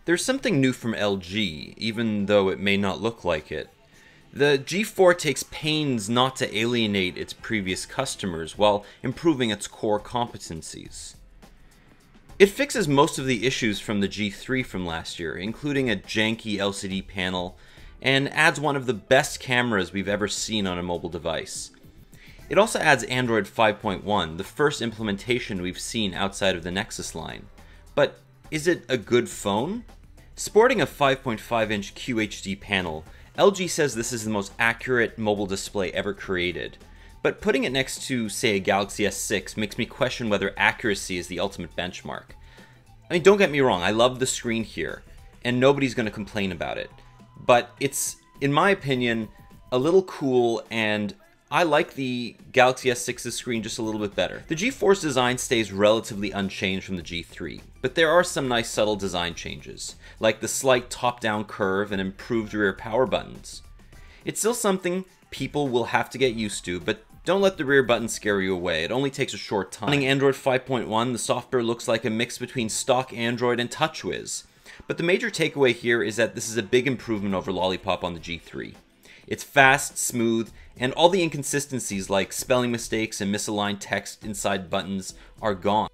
There's something new from LG, even though it may not look like it. The G4 takes pains not to alienate its previous customers while improving its core competencies. It fixes most of the issues from the G3 from last year, including a janky LCD panel, and adds one of the best cameras we've ever seen on a mobile device. It also adds Android 5.1, the first implementation we've seen outside of the Nexus line. But is it a good phone? Sporting a 5.5-inch QHD panel, LG says this is the most accurate mobile display ever created. But putting it next to, say, a Galaxy S6 makes me question whether accuracy is the ultimate benchmark. I mean, don't get me wrong, I love the screen here, and nobody's going to complain about it. But it's, in my opinion, a little cool, and I like the Galaxy S6's screen just a little bit better. The G4's design stays relatively unchanged from the G3, but there are some nice subtle design changes, like the slight top-down curve and improved rear power buttons. It's still something people will have to get used to, but don't let the rear button scare you away. It only takes a short time. Running Android 5.1, the software looks like a mix between stock Android and TouchWiz. But the major takeaway here is that this is a big improvement over Lollipop on the G3. It's fast, smooth, and all the inconsistencies like spelling mistakes and misaligned text inside buttons are gone.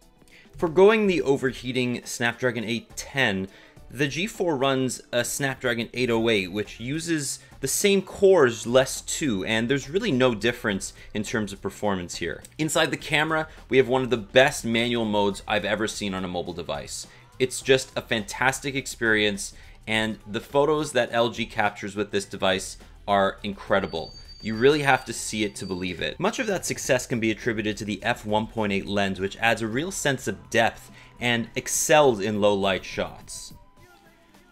Forgoing the overheating Snapdragon 810, the G4 runs a Snapdragon 808, which uses the same cores less too, and there's really no difference in terms of performance here. Inside the camera, we have one of the best manual modes I've ever seen on a mobile device. It's just a fantastic experience, and the photos that LG captures with this device are incredible. You really have to see it to believe it. Much of that success can be attributed to the f1.8 lens, which adds a real sense of depth and excels in low light shots.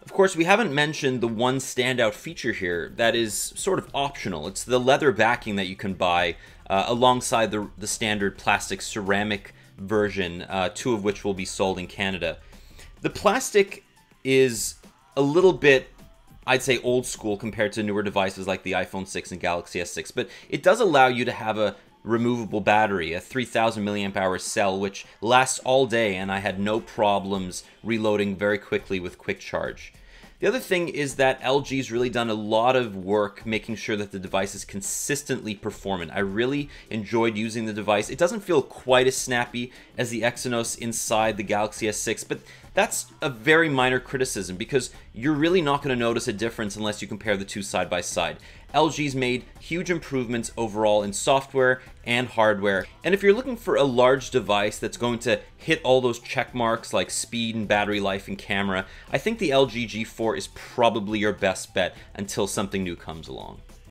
Of course, we haven't mentioned the one standout feature here that is sort of optional. It's the leather backing that you can buy alongside the standard plastic ceramic version, two of which will be sold in Canada. The plastic is a little bit, I'd say, old school compared to newer devices like the iPhone 6 and Galaxy S6, but it does allow you to have a removable battery, a 3000 milliamp hour cell, which lasts all day, and I had no problems reloading very quickly with quick charge. The other thing is that LG's really done a lot of work making sure that the device is consistently performant. I really enjoyed using the device. It doesn't feel quite as snappy as the Exynos inside the Galaxy S6, but that's a very minor criticism because you're really not going to notice a difference unless you compare the two side by side. LG's made huge improvements overall in software and hardware, and if you're looking for a large device that's going to hit all those check marks like speed and battery life and camera, I think the LG G4 is probably your best bet until something new comes along.